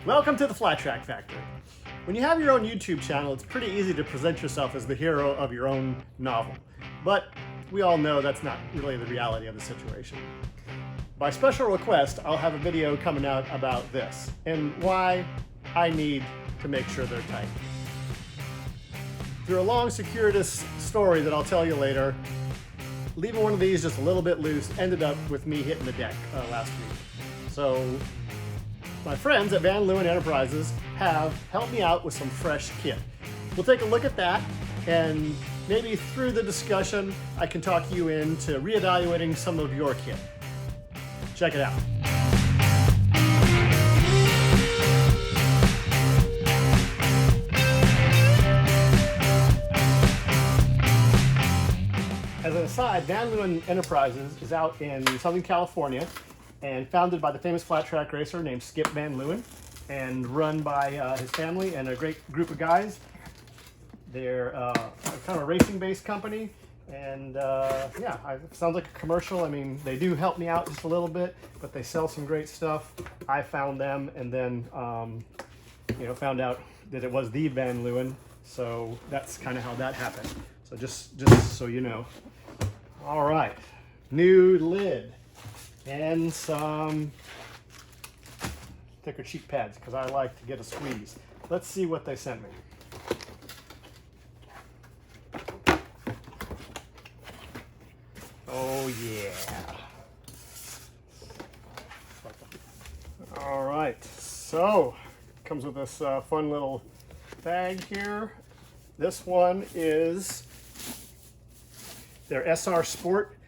Welcome to the Flat Track Factory. When you have your own YouTube channel, it's pretty easy to present yourself as the hero of your own novel. But we all know that's not really the reality of the situation. By special request, I'll have a video coming out about this and why I need to make sure they're tight. Through a long, circuitous story that I'll tell you later, leaving one of these just a little bit loose ended up with me hitting the deck last week. So my friends at Van Leeuwen Enterprises have helped me out with some fresh kit. We'll take a look at that, and maybe through the discussion, I can talk you into reevaluating some of your kit. Check it out. As an aside, Van Leeuwen Enterprises is out in Southern California and founded by the famous flat track racer named Skip Van Leeuwen and run by his family and a great group of guys. They're kind of a racing-based company, and yeah, it sounds like a commercial. I mean, they do help me out just a little bit, but they sell some great stuff. I found them and then found out that it was the Van Leeuwen, so that's kind of how that happened. So just so you know. All right, new lid and some thicker cheek pads because I like to get a squeeze. Let's see what they sent me. Oh yeah. All right, so comes with this fun little bag here. This one is their SR Sport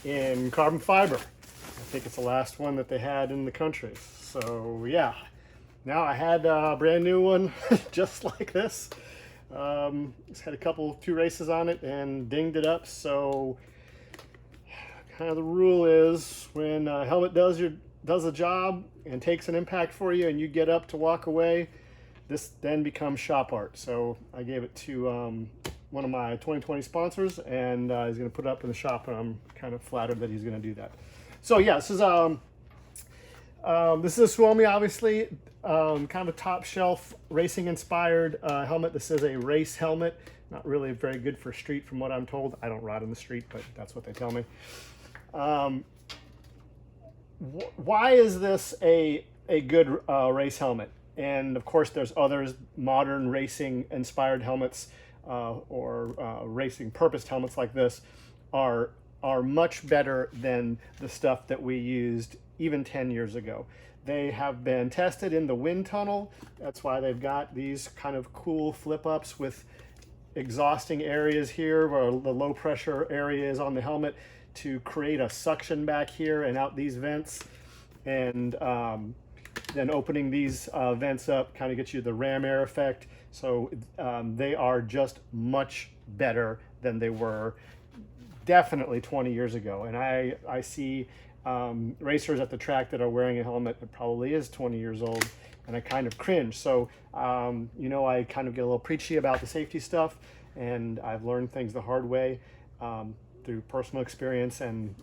in carbon fiber. I think it's the last one that they had in the country. So yeah, now I had a brand new one just like this. It's had two races on it and dinged it up. So kind of the rule is when a helmet does the job and takes an impact for you and you get up to walk away, this then becomes shop art. So I gave it to one of my 2020 sponsors, and he's going to put it up in the shop, and I'm kind of flattered that he's going to do that. So yeah, this is a Suomi, obviously, kind of a top shelf racing inspired helmet. This is a race helmet, not really very good for street from what I'm told. I don't ride in the street, but that's what they tell me. Why is this a good race helmet? And of course, there's others, modern racing inspired helmets or racing purposed helmets like this are much better than the stuff that we used even 10 years ago. They have been tested in the wind tunnel. That's why they've got these kind of cool flip ups with exhausting areas here where the low pressure area is on the helmet to create a suction back here and out these vents. And then opening these vents up kind of gets you the ram air effect. So they are just much better than they were definitely 20 years ago. And I see racers at the track that are wearing a helmet that probably is 20 years old, and I kind of cringe. So, I kind of get a little preachy about the safety stuff, and I've learned things the hard way through personal experience and,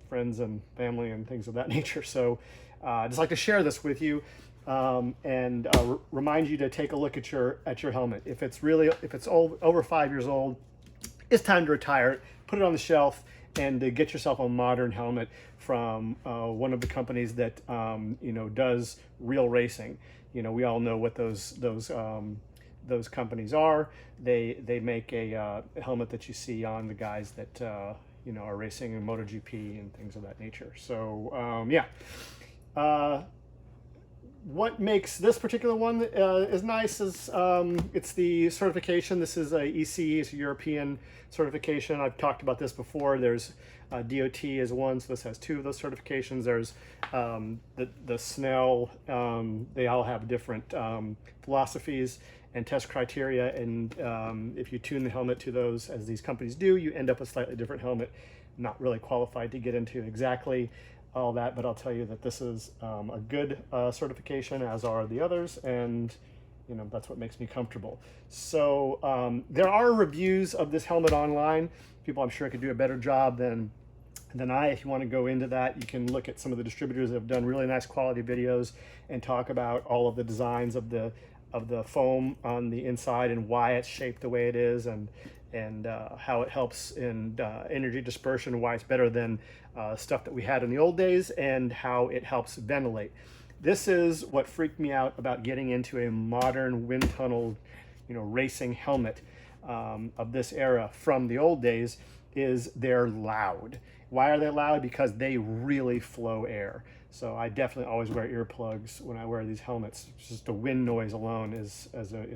friends and family and things of that nature. So I'd just like to share this with you and remind you to take a look at your helmet. If it's over 5 years old, it's time to retire it, put it on the shelf, and to get yourself a modern helmet from one of the companies that does real racing. We all know what those companies are. They make a helmet that you see on the guys that are racing in MotoGP and things of that nature. So yeah. What makes this particular one is nice is it's the certification. This is a ECE, it's a European certification. I've talked about this before. There's DOT is one, so this has two of those certifications. There's the Snell. They all have different philosophies and test criteria, and if you tune the helmet to those, as these companies do, you end up with a slightly different helmet. Not really qualified to get into exactly all that, but I'll tell you that this is a good certification, as are the others, and that's what makes me comfortable. So there are reviews of this helmet online. People, I'm sure, could do a better job than And then if you want to go into that, you can look at some of the distributors that have done really nice quality videos and talk about all of the designs of the foam on the inside and why it's shaped the way it is, and how it helps in energy dispersion, why it's better than stuff that we had in the old days, and how it helps ventilate. This is what freaked me out about getting into a modern wind tunnel, racing helmet of this era from the old days, is they're loud. Why are they loud? Because they really flow air. So I definitely always wear earplugs when I wear these helmets. Just the wind noise alone is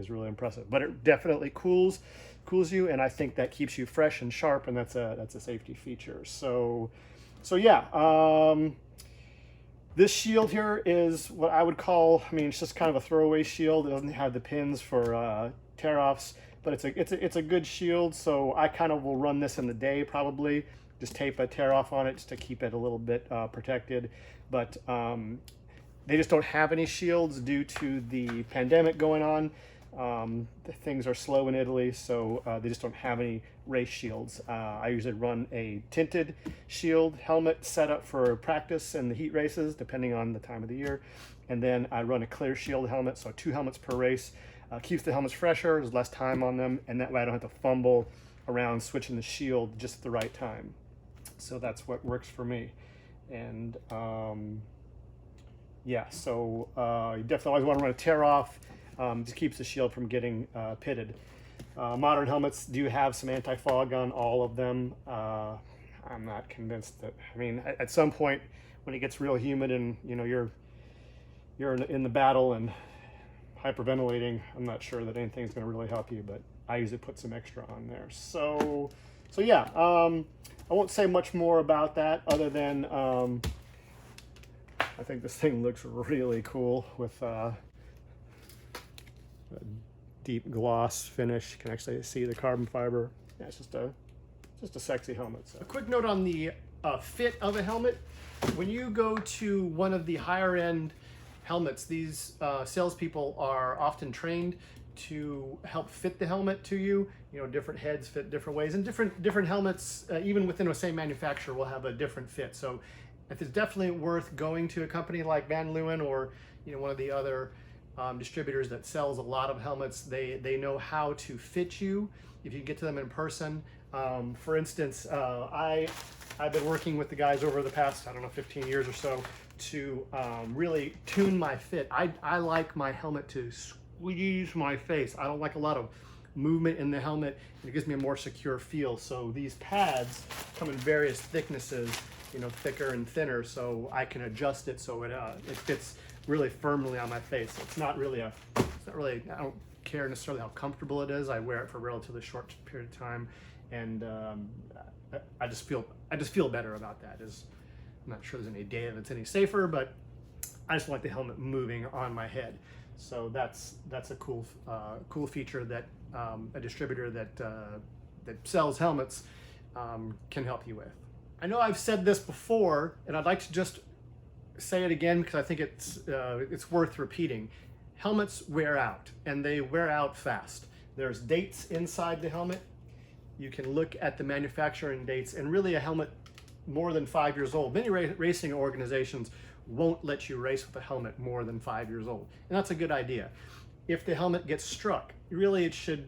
really impressive. But it definitely cools you, and I think that keeps you fresh and sharp, and that's a safety feature. So yeah. This shield here is what I would call, it's just kind of a throwaway shield. It doesn't have the pins for tear-offs, but it's a good shield. So I kind of will run this in the day probably. Just tape a tear-off on it just to keep it a little bit protected. But they just don't have any shields due to the pandemic going on. Things are slow in Italy, so they just don't have any race shields. I usually run a tinted shield helmet set up for practice and the heat races, depending on the time of the year. And then I run a clear shield helmet, so 2 helmets per race. Keeps the helmets fresher, there's less time on them, and that way I don't have to fumble around switching the shield just at the right time. So that's what works for me. And yeah, so you definitely always want to run a tear off. Just keeps the shield from getting pitted. Modern helmets do have some anti-fog on all of them. I'm not convinced that, at some point when it gets real humid and you're in the battle and hyperventilating, I'm not sure that anything's going to really help you, but I usually put some extra on there. So yeah, I won't say much more about that other than I think this thing looks really cool with a deep gloss finish. You can actually see the carbon fiber. Yeah, it's just a sexy helmet. So. A quick note on the fit of a helmet. When you go to one of the higher end helmets, these salespeople are often trained to help fit the helmet to you. Different heads fit different ways, and different helmets, even within the same manufacturer, will have a different fit. So it's definitely worth going to a company like Van Leeuwen or one of the other distributors that sells a lot of helmets. They know how to fit you if you get to them in person. For instance, I've been working with the guys over the past, 15 years or so to really tune my fit. I like my helmet to squeeze my face. I don't like a lot of movement in the helmet. It gives me a more secure feel. So these pads come in various thicknesses, thicker and thinner, so I can adjust it so it fits really firmly on my face. It's not really, I don't care necessarily how comfortable it is. I wear it for a relatively short period of time, and I just feel better about that. I'm not sure there's any data that's any safer, but I just like the helmet moving on my head. So that's a cool feature that a distributor that sells helmets can help you with. I know I've said this before, and I'd like to just say it again because I think it's worth repeating. Helmets wear out, and they wear out fast. There's dates inside the helmet. You can look at the manufacturing dates, and really a helmet more than 5 years old. Many racing organizations won't let you race with a helmet more than 5 years old, and that's a good idea. If the helmet gets struck, really it should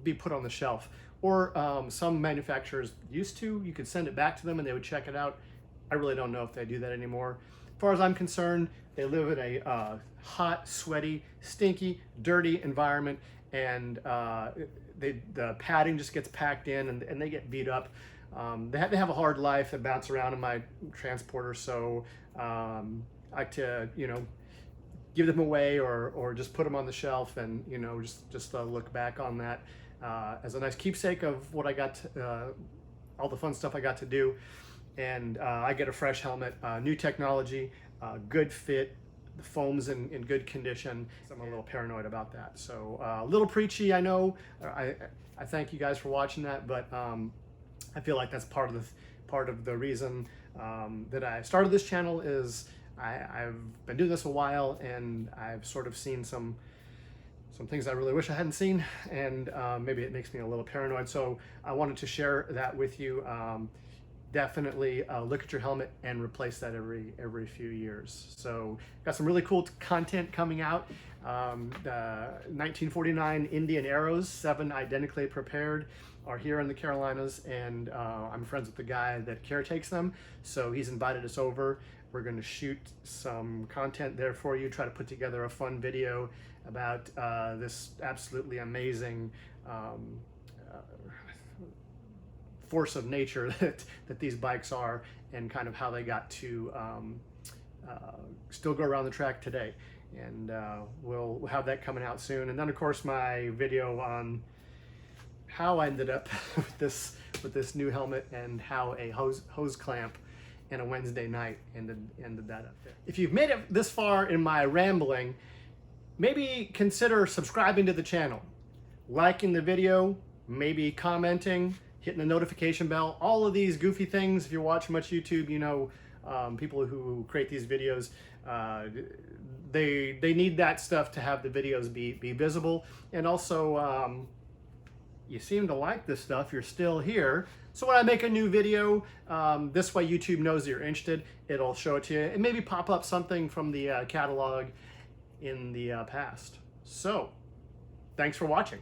be put on the shelf. Or some manufacturers used to. You could send it back to them and they would check it out. I really don't know if they do that anymore. As far as I'm concerned, they live in a hot, sweaty, stinky, dirty environment, and the padding just gets packed in and they get beat up. They have a hard life. They bounce around in my transporter, so I like to give them away or just put them on the shelf and just look back on that as a nice keepsake of what I got, all the fun stuff I got to do. And I get a fresh helmet, new technology, good fit, the foam's in good condition. I'm a little paranoid about that. So a little preachy, I know. I thank you guys for watching that, but I feel like that's part of the reason that I started this channel is I've been doing this a while, and I've sort of seen some things I really wish I hadn't seen, and maybe it makes me a little paranoid. So I wanted to share that with you. definitely look at your helmet and replace that every few years. So got some really cool content coming out. 1949 Indian arrows, 7 identically prepared, are here in the Carolinas, and I'm friends with the guy that caretakes them, so he's invited us over. We're going to shoot some content there for you, try to put together a fun video about this absolutely amazing force of nature that these bikes are, and kind of how they got to still go around the track today. And we'll have that coming out soon. And then of course my video on how I ended up with this new helmet, and how a hose clamp and a Wednesday night ended that up there. If you've made it this far in my rambling, maybe consider subscribing to the channel, liking the video, maybe commenting, hitting the notification bell, all of these goofy things. If you watch much YouTube, you know, people who create these videos, they need that stuff to have the videos be visible. And also, you seem to like this stuff, you're still here. So when I make a new video, this way YouTube knows that you're interested. It'll show it to you and maybe pop up something from the catalog in the past. So, thanks for watching.